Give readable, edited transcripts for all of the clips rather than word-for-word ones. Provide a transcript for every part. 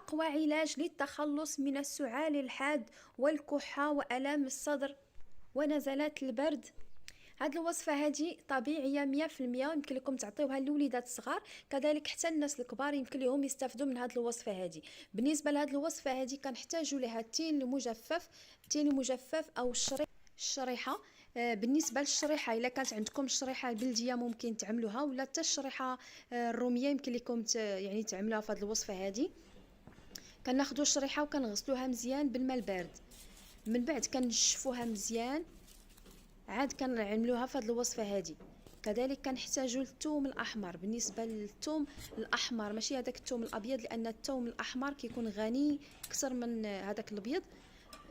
أقوى علاج للتخلص من السعال الحاد والكحة وآلام الصدر ونزلات البرد. هاد الوصفة هادي طبيعية 100%، يمكن لكم تعطيوها للوليدات الصغار، كذلك حتى الناس الكبار يمكن لهم يستافدوا من هاد الوصفة هادي. بالنسبة لهاد الوصفة هادي كنحتاجوا لها التين المجفف، أو الشريحة. بالنسبة للشريحة إلا كانت عندكم الشريحة البلدية ممكن تعملوها، ولا حتى الشريحة الرومية يمكن لكم يعني تعملوها في هاد الوصفة هادي. كناخدو الشريحة وكنغسلوها مزيان بالماء البارد، من بعد كنشفوها مزيان، عاد كنعملوها في هذه الوصفه هذه. كذلك كنحتاجوا الثوم الاحمر. بالنسبه للثوم الاحمر ماشي هذاك الثوم الابيض، لان الثوم الاحمر كيكون غني اكثر من هذاك الابيض.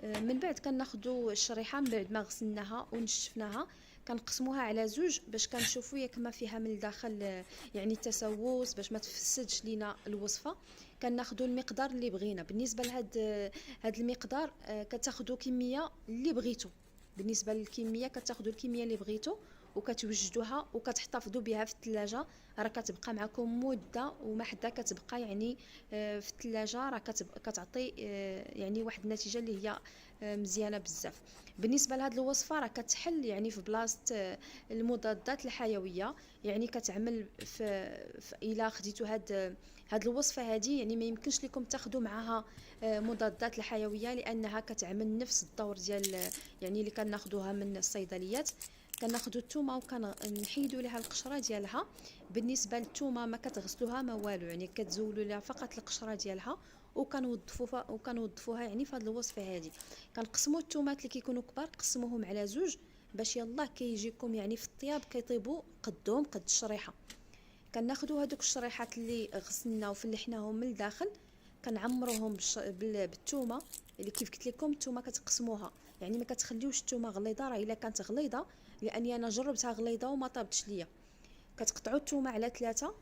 من بعد كناخذوا الشريحه من بعد ما غسلناها ونشفناها، كنقسموها على زوج باش كنشوفوا ياك ما فيها من الداخل يعني تسوس، باش ما تفسدش لينا الوصفه. كناخذوا المقدار اللي بغينا. بالنسبه هاد المقدار كتاخذوا كميه اللي بغيتو. بالنسبه للكميه كتاخذوا الكميه اللي بغيتو وكتوجدوها وكتحتفظوا بها في الثلاجه، راه كتبقى معكم مده وما حدا كتبقى يعني في الثلاجه، راه كتعطي يعني واحد النتيجه اللي هي مزيانه بزاف. بالنسبه لهاد الوصفه راه كتحل يعني في بلاصه المضادات الحيويه، يعني كتعمل في الا خديتو هاد الوصفه هذه يعني ما يمكنش لكم تاخذوا معها مضادات الحيويه، لانها كتعمل نفس الدور ديال يعني اللي كناخذوها من الصيدليات. كناخذوا الثومه وكنحيدوا لها القشره ديالها. بالنسبه للثومه ما كتغسلوها ما والو، يعني كتزولوا لها فقط القشره ديالها وكنوظفوها يعني في هذه الوصفه هذه. كنقسموا الثومات اللي كيكونوا كبار قسموهم على زوج باش يلاه كيجيكم يعني في الطياب كيطيبوا قدهم قد الشريحه. كناخذوا هذوك الشريحات اللي غسلنا وفلحناهم من الداخل، كنعمروهم بالثومه اللي كيف قلت لكم. الثومه كتقسموها، يعني ما كتخليوش الثومه غليظه، راه الا كانت غليظه، لاني انا جربتها غليظه وما طابتش ليا. كتقطعوا الثومه على ثلاثه،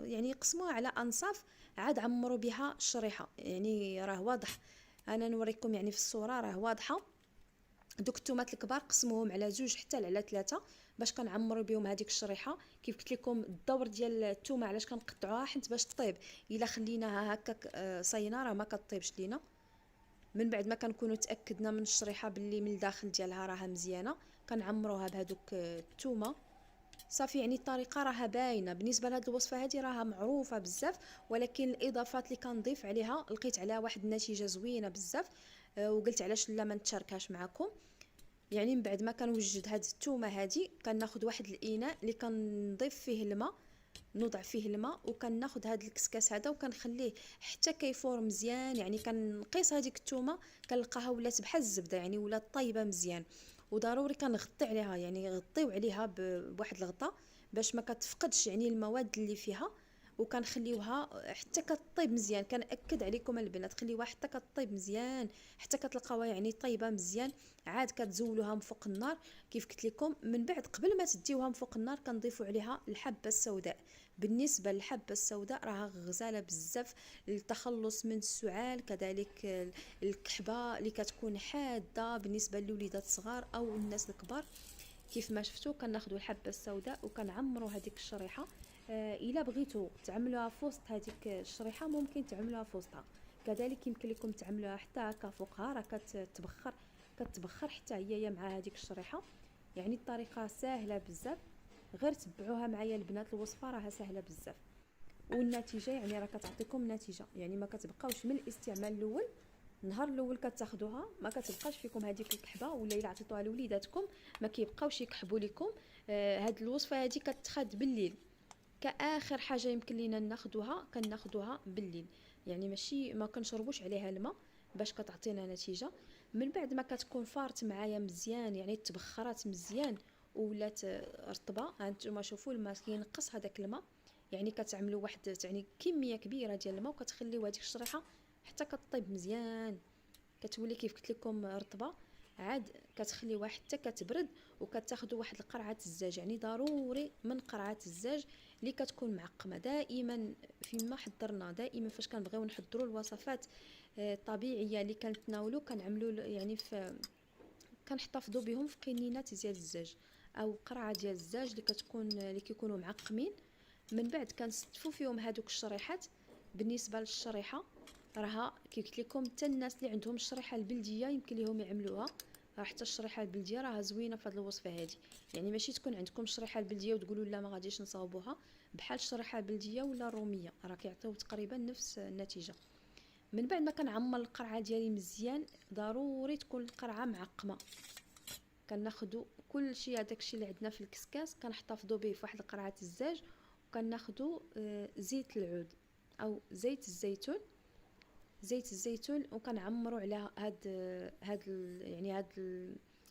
يعني قسموها على انصاف، عاد عمروا بها الشريحه، يعني راه واضح. انا نوريكم يعني في الصوره راه واضحه. دوك الثومات الكبار قسموهم على زوج حتى على ثلاثه باش كنعمروا بهم هذيك الشريحه. كيف قلت لكم الدور ديال الثومه علاش كنقطعوها، حيت باش طيب. الا خليناها هكاك صاينه راه ما كطيبش لينا. من بعد ما كنكونوا تاكدنا من الشريحه باللي من الداخل ديالها راها مزيانه، كنعمروها بهذوك الثومه صافي. يعني الطريقه راها باينه. بالنسبه لهاد الوصفه هذه راها معروفه بزاف، ولكن الاضافات اللي كنضيف عليها لقيت عليها واحد النتيجه زوينه بزاف، وقلت علاش لا ما نتشاركهاش معكم. يعني من بعد ما كنوجد هاد الثومه هادي، كناخذ واحد الاناء اللي كنضيف فيه الماء، نوضع فيه الماء، وكناخذ هاد الكسكاس هذا وكنخليه حتى كيفور مزيان. يعني كنقيس هذيك الثومه كنلقاها ولات بحال الزبده، يعني ولات طيبه مزيان. وضروري كنغطي عليها، يعني غطيو عليها بواحد الغطاء باش ما كتفقدش يعني المواد اللي فيها. وكنخليوها حتى كطيب مزيان. كنأكد عليكم البنات خليوها حتى كطيب مزيان، حتى كتلقاوها يعني طيبه مزيان. عاد كتزولوها من فوق النار كيف قلت لكم. من بعد قبل ما تديوها من فوق النار كنضيفوا عليها الحبه السوداء. بالنسبه للحبه السوداء راها غزاله بزاف للتخلص من السعال، كذلك الكحبه اللي كتكون حاده بالنسبه للوليدات الصغار او الناس الكبار. كيف ما شفتوا كناخذوا الحبه السوداء وكنعمروا هذيك الشريحه. الا بغيتوا تعملوها في وسط هذيك الشريحه ممكن تعملوها في وسطها، كذلك يمكن لكم تعملوها حتى هكا فوقها، راه كتبخر حتى هي مع هذيك الشريحه. يعني الطريقه سهله بزاف، غير تبعوها معايا البنات. الوصفه راها سهله بزاف والنتيجه يعني راه كتعطيكم نتيجه، يعني ما كتبقاوش من الاستعمال الاول النهار الاول كتاخذوها ما كتبقاش فيكم هذيك الكحبه، ولا الا عطيتوها لوليداتكم ما كيبقاوش يكحبوا لكم. هاد الوصفه هذه كتخاد بالليل كاخر حاجه يمكن لينا ناخذوها، كناخذوها بالليل. يعني ماشي ما كنشربوش عليها الماء باش كتعطينا نتيجه. من بعد ما كتكون فارت معايا مزيان، يعني تبخرات مزيان ولات رطبه، هانتوما شوفوا الماء كينقص هذاك الماء. يعني كتعملوا واحد يعني كميه كبيره ديال الماء وكتخليو هذيك الشريحه حتى كطيب مزيان، كتولي كيف قلت لكم رطبه. عاد كتخليوها حتى كتبرد وكتاخذوا واحد القرعه الزاج، يعني ضروري من قرعه الزاج اللي كتكون معقمه. دائما فيما حضرنا دائما فاش كنبغيو نحضروا الوصفات طبيعيه اللي كنتناولوا كنعملوا يعني كنحتفظوا بهم في قنينات ديال الزاج او قرعه ديال الزاج اللي كيكونوا معقمين. من بعد كنستفوا فيهم هذوك الشريحات، بالنسبه للشريحه راها كي قلت لكم حتى الناس اللي عندهم الشريحه البلديه يمكن لهم يعملوها، راه حتى الشريحه البلديه راها زوينه في هذه الوصفه هذه. يعني ماشي تكون عندكم الشريحه البلديه وتقولوا لا ما غاديش نصاوبوها، بحال الشريحه البلديه ولا الروميه راه كيعطيو تقريبا نفس النتيجه. من بعد ما كنعمر القرعه ديالي مزيان، ضروري تكون القرعه معقمه. كناخذوا كل شيء هذاك الشيء اللي عندنا في الكسكاس كنحتفظوا به في واحد القرعه الزاج، وكناخذوا زيت العود او زيت الزيتون، زيت الزيتون، وكنعمروا على هاد يعني هاد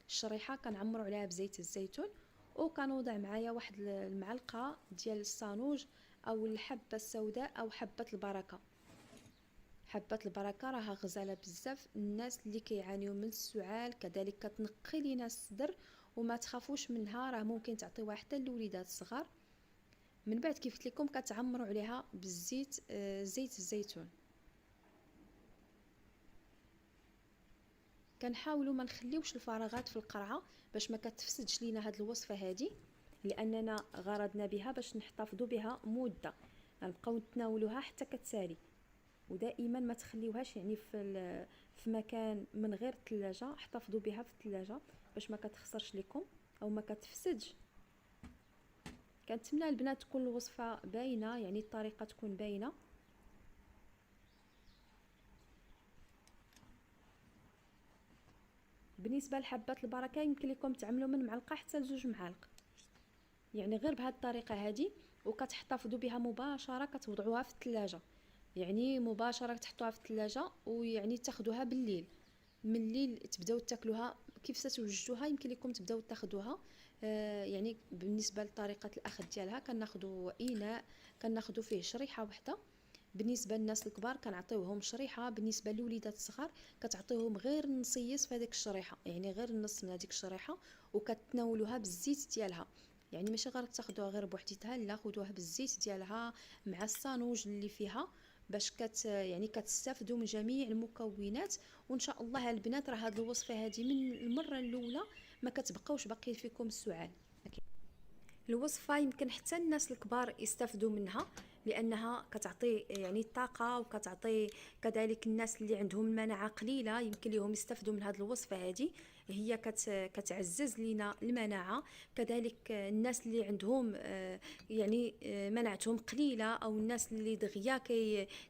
الشريحه كنعمروا عليها بزيت الزيتون. وكنوضع معايا واحد المعلقه ديال الصانوج او الحبه السوداء او حبه البركه. حبه البركه راها غزاله بزاف، الناس اللي كيعانيو من السعال كذلك كتنقي لينا الصدر، وما تخافوش منها، راه ممكن تعطيوها حتى للوليدات الصغار. من بعد كيف قلت لكم كتعمروا عليها بالزيت زيت الزيتون. كنحاولوا ما نخليوش الفراغات في القرعه باش ما كتفسدش لينا هاد الوصفه هذه، لاننا غرضنا بها باش نحتفظوا بها مده، غنبقاو نتناولوها حتى كتسالي. ودائما ما تخليوهاش يعني في مكان من غير الثلاجه، احتفظوا بها في الثلاجه باش ما كتخسرش لكم او ما كتفسدش. كنتمنى البنات تكون الوصفه باينه، يعني الطريقه تكون باينه. بالنسبه لحبات البركه يمكن لكم تعملوا من معلقه حتى لجوج معالق، يعني غير بهذه الطريقه هذه، وكتحتفظوا بها مباشره كتوضعوها في الثلاجه، يعني مباشره تحطوها في الثلاجه، ويعني تاخذوها بالليل، من الليل تبداو تاكلوها. كيف ستوجدوها يمكن لكم تبداو تاخذوها. يعني بالنسبه لطريقه الاخذ ديالها كناخذوا اناء كناخذوا فيه شريحه واحده. بالنسبه للناس الكبار كنعطيوهم شريحه، بالنسبه للوليدات الصغار كتعطيوهم غير نصيص في هذيك الشريحه، يعني غير النص من هذيك الشريحه، وكتناولوها بالزيت ديالها. يعني ماشي غير تاخذوها غير بوحديتها، لا خذوها بالزيت ديالها مع الصانوج اللي فيها، باش يعني كتستافدوا من جميع المكونات. وان شاء الله البنات راه هذه الوصفه هذه من المره الاولى ما كتبقاوش باقي فيكم السعال. الوصفه يمكن حتى الناس الكبار يستافدوا منها، لانها كتعطي يعني الطاقه، وكتعطي كذلك الناس اللي عندهم المناعه قليله يمكن لهم يستافدوا من هذه الوصفه هذه. هي كتعزز لنا المناعه. كذلك الناس اللي عندهم يعني مناعتهم قليله، او الناس اللي دغيا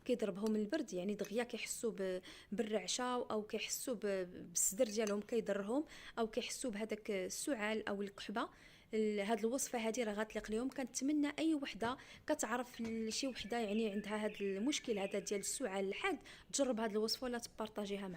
كيضربهم البرد، يعني دغيا كيحسوا بالرعشه، او كيحسوا بالصدر ديالهم كيضرهم، او كيحسوا بهذاك السعال او الكحبه. هاد الوصفه هذه راه غتليق لهم. كنتمنى اي وحده كتعرف شي وحده يعني عندها هذا المشكل هذا ديال السعال الحاد تجرب هاد الوصفه ولا تبارطاجيها معها.